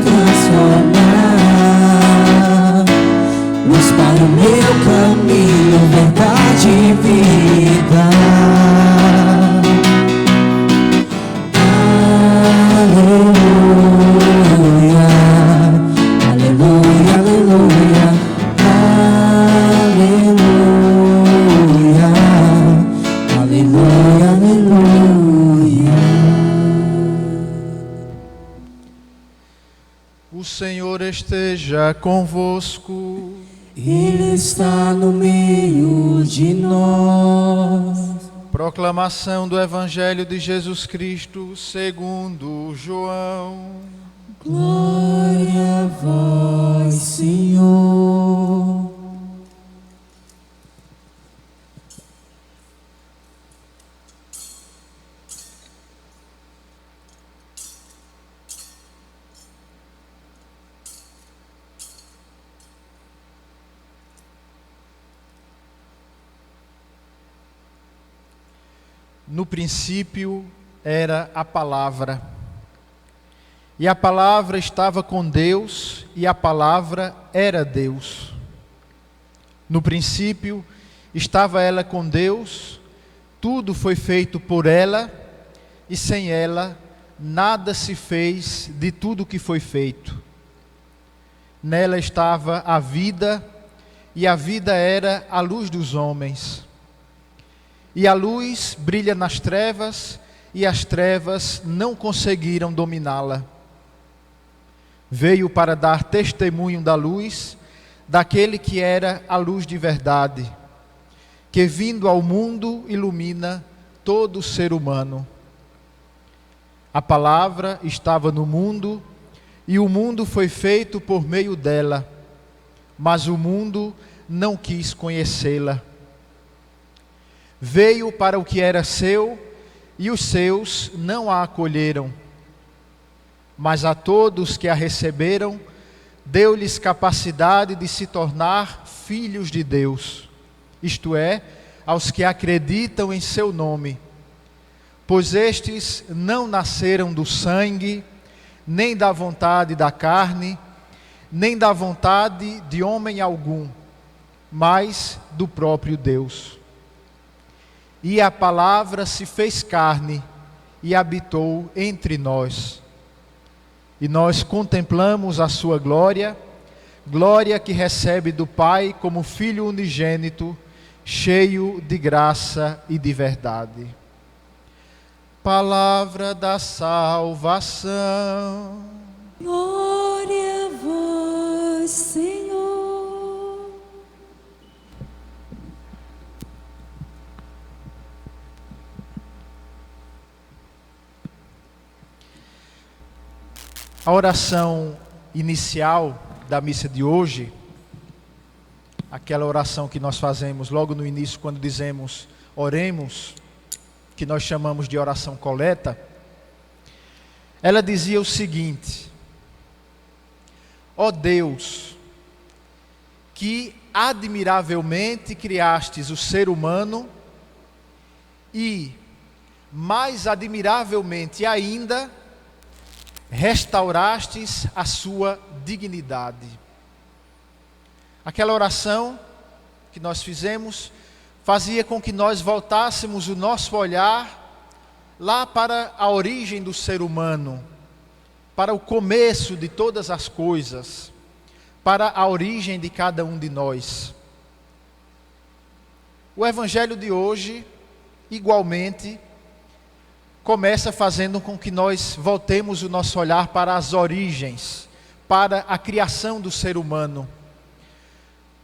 transformar. Luz para o meu caminho, verdade e vida. Aleluia, aleluia, aleluia, aleluia, aleluia, aleluia. O Senhor esteja convosco. Ele está no meio de nós. Proclamação do Evangelho de Jesus Cristo segundo João. Glória a vós, Senhor. No princípio era a palavra, e a palavra estava com Deus, e a palavra era Deus. No princípio estava ela com Deus, tudo foi feito por ela, e sem ela nada se fez de tudo que foi feito. Nela estava a vida, e a vida era a luz dos homens. E a luz brilha nas trevas, e as trevas não conseguiram dominá-la. Veio para dar testemunho da luz, daquele que era a luz de verdade, que vindo ao mundo ilumina todo ser humano. A palavra estava no mundo, e o mundo foi feito por meio dela, mas o mundo não quis conhecê-la. Veio para o que era seu, e os seus não a acolheram. Mas a todos que a receberam, deu-lhes capacidade de se tornar filhos de Deus, isto é, aos que acreditam em seu nome. Pois estes não nasceram do sangue, nem da vontade da carne, nem da vontade de homem algum, mas do próprio Deus. E a palavra se fez carne e habitou entre nós. E nós contemplamos a sua glória, glória que recebe do Pai como Filho unigênito, cheio de graça e de verdade. Palavra da salvação. Glória a vós, Senhor. A oração inicial da missa de hoje, aquela oração que nós fazemos logo no início quando dizemos oremos, que nós chamamos de oração coleta, ela dizia o seguinte: ó Deus, que admiravelmente criastes o ser humano e, mais admiravelmente ainda, restaurastes a sua dignidade. Aquela oração que nós fizemos fazia com que nós voltássemos o nosso olhar lá para a origem do ser humano, para o começo de todas as coisas, para a origem de cada um de nós. O Evangelho de hoje, igualmente, começa fazendo com que nós voltemos o nosso olhar para as origens, para a criação do ser humano.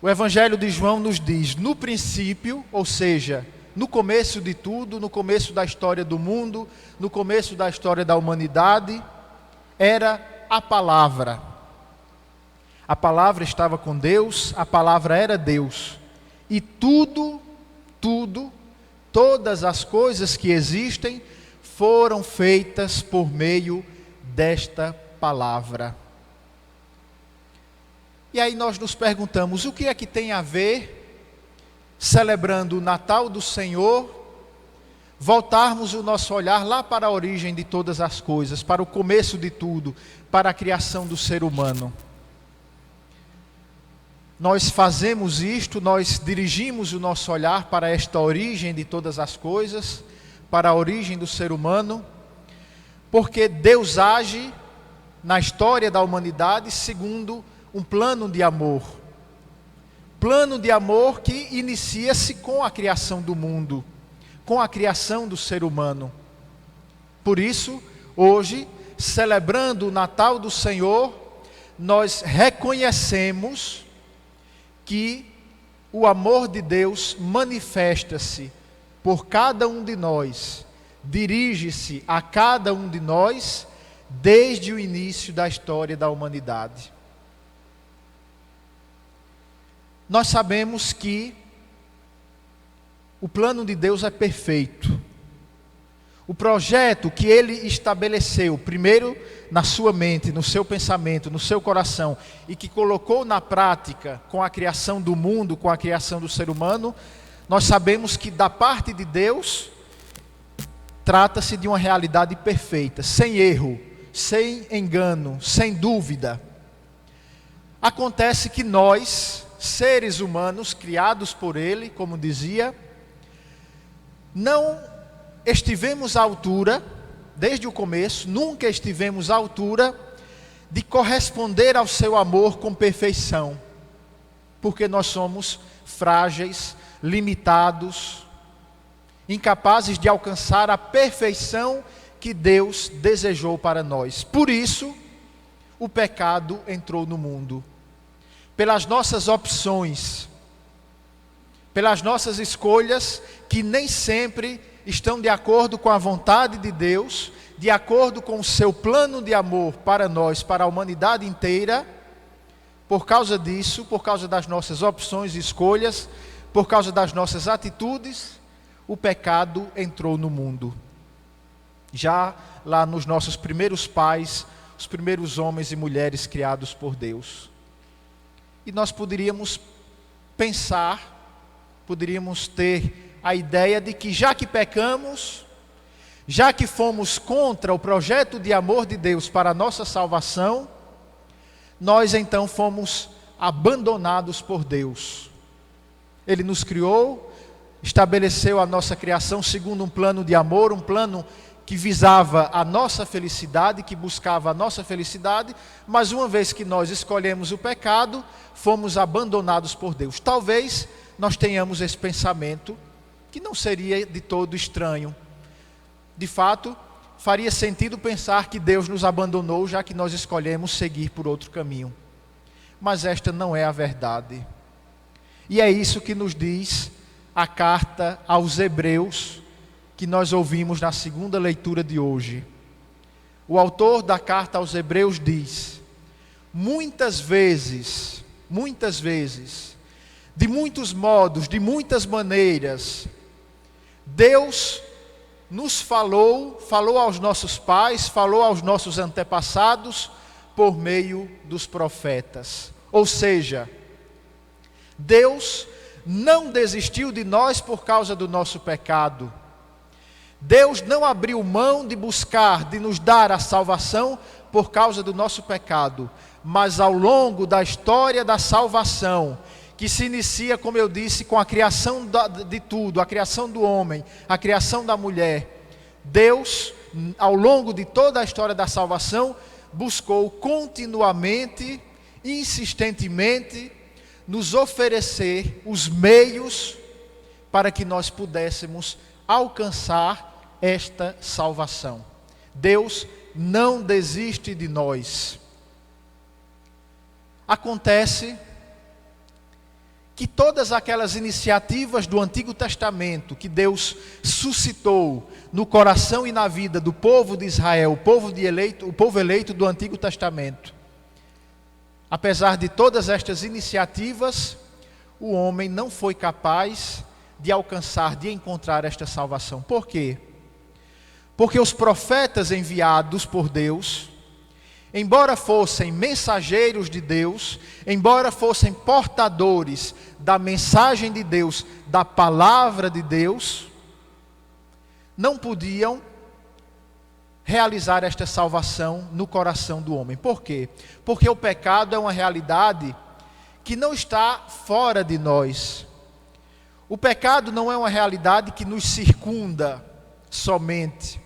O Evangelho de João nos diz, no princípio, ou seja, no começo de tudo, no começo da história do mundo, no começo da história da humanidade, era a palavra. A palavra estava com Deus, a palavra era Deus. E todas as coisas que existem foram feitas por meio desta palavra. E aí nós nos perguntamos, o que é que tem a ver, celebrando o Natal do Senhor, voltarmos o nosso olhar lá para a origem de todas as coisas, para o começo de tudo, para a criação do ser humano. Nós fazemos isto, nós dirigimos o nosso olhar para esta origem de todas as coisas, para a origem do ser humano, porque Deus age na história da humanidade segundo um plano de amor. Plano de amor que inicia-se com a criação do mundo, com a criação do ser humano. Por isso, hoje, celebrando o Natal do Senhor, nós reconhecemos que o amor de Deus manifesta-se por cada um de nós, dirige-se a cada um de nós desde o início da história da humanidade. Nós sabemos que o plano de Deus é perfeito. O projeto que Ele estabeleceu, primeiro na sua mente, no seu pensamento, no seu coração, e que colocou na prática com a criação do mundo, com a criação do ser humano, nós sabemos que da parte de Deus, trata-se de uma realidade perfeita, sem erro, sem engano, sem dúvida. Acontece que nós, seres humanos criados por Ele, como dizia, não estivemos à altura, desde o começo, nunca estivemos à altura de corresponder ao seu amor com perfeição, porque nós somos frágeis, limitados, incapazes de alcançar a perfeição que Deus desejou para nós. Por isso, o pecado entrou no mundo. Pelas nossas opções, pelas nossas escolhas, que nem sempre estão de acordo com a vontade de Deus, de acordo com o seu plano de amor para nós, para a humanidade inteira. Por causa disso, por causa das nossas opções e escolhas, por causa das nossas atitudes, o pecado entrou no mundo. Já lá nos nossos primeiros pais, os primeiros homens e mulheres criados por Deus. E nós poderíamos pensar, poderíamos ter a ideia de que já que pecamos, já que fomos contra o projeto de amor de Deus para a nossa salvação, nós então fomos abandonados por Deus. Ele nos criou, estabeleceu a nossa criação segundo um plano de amor, um plano que visava a nossa felicidade, que buscava a nossa felicidade, mas uma vez que nós escolhemos o pecado, fomos abandonados por Deus. Talvez nós tenhamos esse pensamento, que não seria de todo estranho. De fato, faria sentido pensar que Deus nos abandonou, já que nós escolhemos seguir por outro caminho. Mas esta não é a verdade. E é isso que nos diz a carta aos Hebreus, que nós ouvimos na segunda leitura de hoje. O autor da carta aos Hebreus diz: muitas vezes, de muitos modos, de muitas maneiras, Deus nos falou aos nossos pais, falou aos nossos antepassados, por meio dos profetas. Ou seja, Deus não desistiu de nós por causa do nosso pecado. Deus não abriu mão de buscar, de nos dar a salvação por causa do nosso pecado. Mas ao longo da história da salvação, que se inicia, como eu disse, com a criação de tudo, a criação do homem, a criação da mulher, Deus, ao longo de toda a história da salvação, buscou continuamente, insistentemente, nos oferecer os meios para que nós pudéssemos alcançar esta salvação. Deus não desiste de nós. Acontece que todas aquelas iniciativas do Antigo Testamento que Deus suscitou no coração e na vida do povo de Israel, o povo eleito do Antigo Testamento, apesar de todas estas iniciativas, o homem não foi capaz de alcançar, de encontrar esta salvação. Por quê? Porque os profetas enviados por Deus, embora fossem mensageiros de Deus, embora fossem portadores da mensagem de Deus, da palavra de Deus, não podiam realizar esta salvação no coração do homem. Por quê? Porque o pecado é uma realidade que não está fora de nós. O pecado não é uma realidade que nos circunda somente,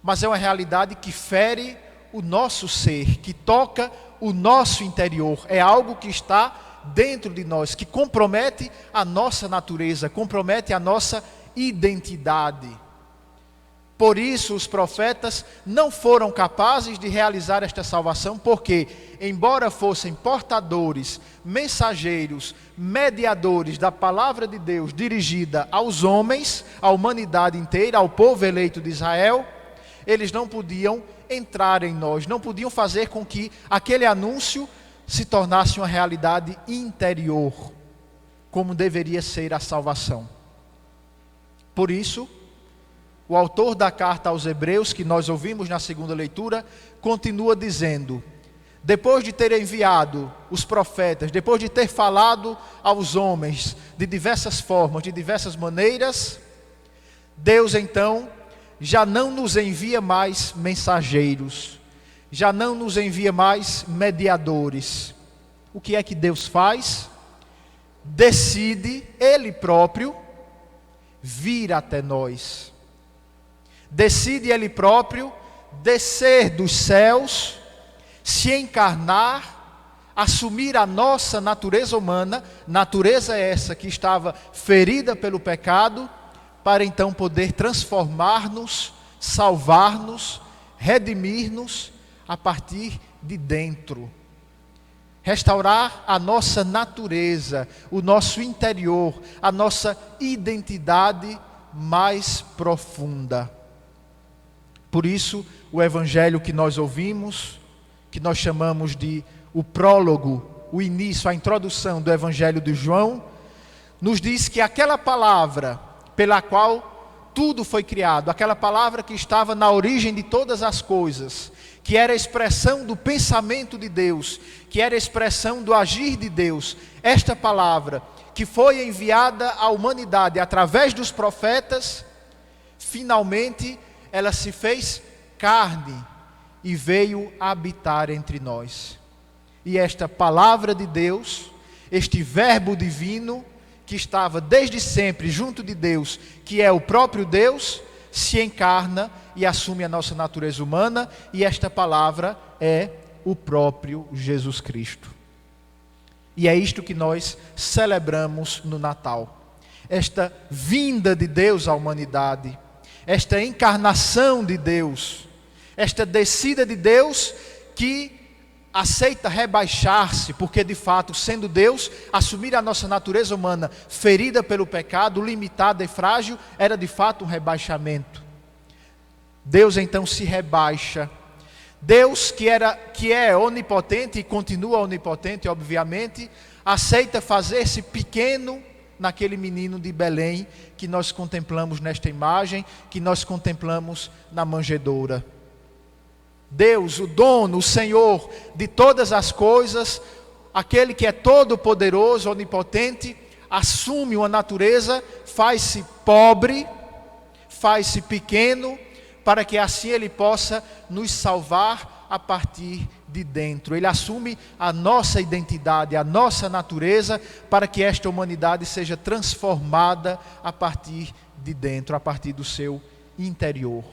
mas é uma realidade que fere o nosso ser, que toca o nosso interior. É algo que está dentro de nós, que compromete a nossa natureza, compromete a nossa identidade. Por isso os profetas não foram capazes de realizar esta salvação, porque, embora fossem portadores, mensageiros, mediadores da palavra de Deus dirigida aos homens, à humanidade inteira, ao povo eleito de Israel, eles não podiam entrar em nós, não podiam fazer com que aquele anúncio se tornasse uma realidade interior, como deveria ser a salvação. Por isso, o autor da carta aos Hebreus, que nós ouvimos na segunda leitura, continua dizendo: depois de ter enviado os profetas, depois de ter falado aos homens de diversas formas, de diversas maneiras, Deus então já não nos envia mais mensageiros, já não nos envia mais mediadores. O que é que Deus faz? Decide Ele próprio vir até nós. Decide Ele próprio descer dos céus, se encarnar, assumir a nossa natureza humana, natureza essa que estava ferida pelo pecado, para então poder transformar-nos, salvar-nos, redimir-nos a partir de dentro. Restaurar a nossa natureza, o nosso interior, a nossa identidade mais profunda. Por isso, o evangelho que nós ouvimos, que nós chamamos de o prólogo, o início, a introdução do evangelho de João, nos diz que aquela palavra pela qual tudo foi criado, aquela palavra que estava na origem de todas as coisas, que era a expressão do pensamento de Deus, que era a expressão do agir de Deus, esta palavra que foi enviada à humanidade através dos profetas, finalmente ela se fez carne e veio habitar entre nós. E esta palavra de Deus, este verbo divino, que estava desde sempre junto de Deus, que é o próprio Deus, se encarna e assume a nossa natureza humana, e esta palavra é o próprio Jesus Cristo. E é isto que nós celebramos no Natal. Esta vinda de Deus à humanidade, esta encarnação de Deus, esta descida de Deus que aceita rebaixar-se, porque de fato, sendo Deus, assumir a nossa natureza humana ferida pelo pecado, limitada e frágil, era de fato um rebaixamento. Deus então se rebaixa. Deus que é onipotente e continua onipotente, obviamente, aceita fazer-se pequeno naquele menino de Belém que nós contemplamos nesta imagem, que nós contemplamos na manjedoura. Deus, o dono, o Senhor de todas as coisas, aquele que é todo poderoso, onipotente, assume uma natureza, faz-se pobre, faz-se pequeno, para que assim Ele possa nos salvar a partir de dentro. Ele assume a nossa identidade, a nossa natureza, para que esta humanidade seja transformada a partir de dentro, a partir do seu interior.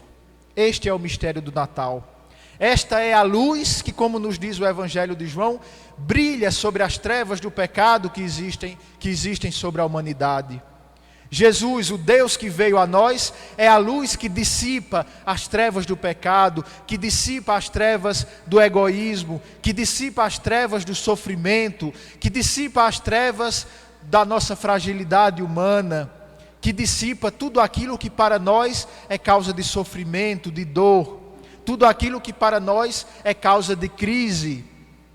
Este é o mistério do Natal. Esta é a luz que, como nos diz o Evangelho de João, brilha sobre as trevas do pecado que existem sobre a humanidade. Jesus, o Deus que veio a nós, é a luz que dissipa as trevas do pecado, que dissipa as trevas do egoísmo, que dissipa as trevas do sofrimento, que dissipa as trevas da nossa fragilidade humana, que dissipa tudo aquilo que para nós é causa de sofrimento, de dor, tudo aquilo que para nós é causa de crise,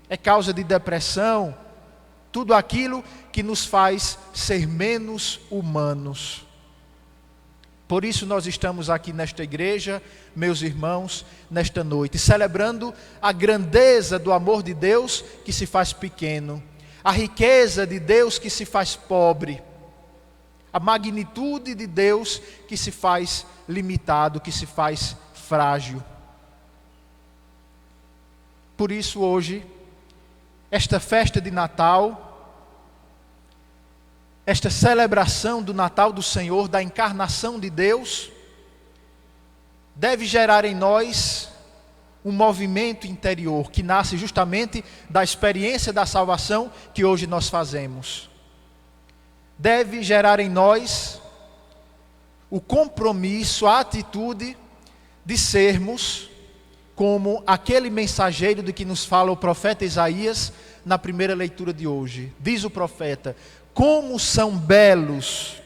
é causa de depressão, tudo aquilo que nos faz ser menos humanos. Por isso nós estamos aqui nesta igreja, meus irmãos, nesta noite, celebrando a grandeza do amor de Deus que se faz pequeno, a riqueza de Deus que se faz pobre, A magnitude de Deus que se faz limitado, que se faz frágil. Por isso hoje, esta festa de Natal, esta celebração do Natal do Senhor, da encarnação de Deus, deve gerar em nós um movimento interior que nasce justamente da experiência da salvação que hoje nós fazemos. Deve gerar em nós o compromisso, a atitude de sermos como aquele mensageiro de que nos fala o profeta Isaías na primeira leitura de hoje. Diz o profeta: como são belos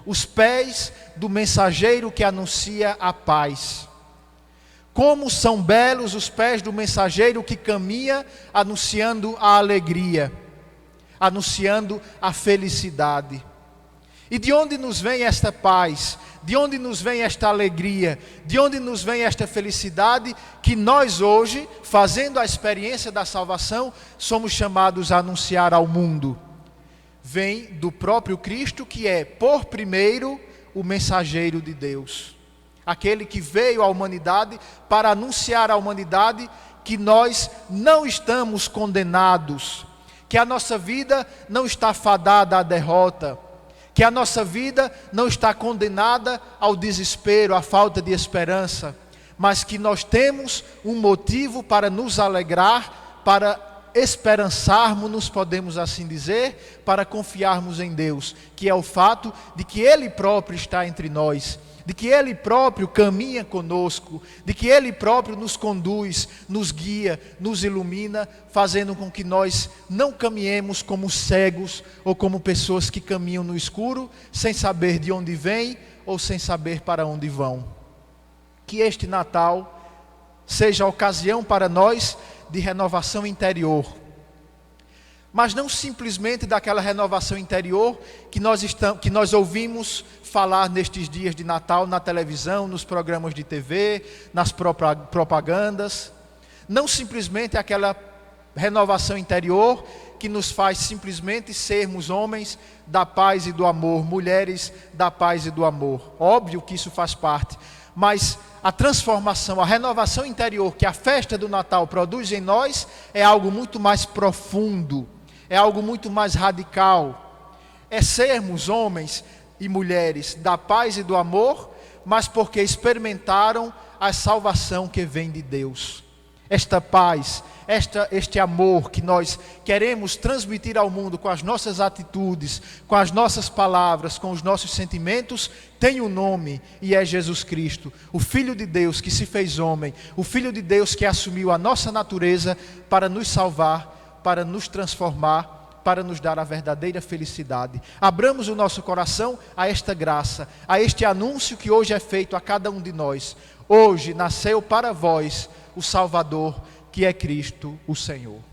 os pés do mensageiro que anuncia a paz. Como são belos os pés do mensageiro que caminha anunciando a alegria, anunciando a felicidade. E de onde nos vem esta paz? De onde nos vem esta alegria? De onde nos vem esta felicidade que nós hoje, fazendo a experiência da salvação, somos chamados a anunciar ao mundo? Vem do próprio Cristo, que é, por primeiro, o mensageiro de Deus. Aquele que veio à humanidade para anunciar à humanidade que nós não estamos condenados, que a nossa vida não está fadada à derrota, que a nossa vida não está condenada ao desespero, à falta de esperança, mas que nós temos um motivo para nos alegrar, para esperançarmos-nos, podemos assim dizer, para confiarmos em Deus, que é o fato de que Ele próprio está entre nós, de que Ele próprio caminha conosco, de que Ele próprio nos conduz, nos guia, nos ilumina, fazendo com que nós não caminhemos como cegos ou como pessoas que caminham no escuro, sem saber de onde vêm ou sem saber para onde vão. Que este Natal seja a ocasião para nós de renovação interior, mas não simplesmente daquela renovação interior que nós ouvimos falar nestes dias de Natal na televisão, nos programas de TV, nas propagandas. Não simplesmente aquela renovação interior que nos faz simplesmente sermos homens da paz e do amor, mulheres da paz e do amor. Óbvio que isso faz parte, mas a transformação, a renovação interior que a festa do Natal produz em nós é algo muito mais profundo, é algo muito mais radical. É sermos homens e mulheres da paz e do amor, mas porque experimentaram a salvação que vem de Deus. Esta paz, este amor que nós queremos transmitir ao mundo com as nossas atitudes, com as nossas palavras, com os nossos sentimentos, tem um nome e é Jesus Cristo, o Filho de Deus que se fez homem, o Filho de Deus que assumiu a nossa natureza para nos salvar, para nos transformar, para nos dar a verdadeira felicidade. Abramos o nosso coração a esta graça, a este anúncio que hoje é feito a cada um de nós. Hoje nasceu para vós o Salvador, que é Cristo, o Senhor.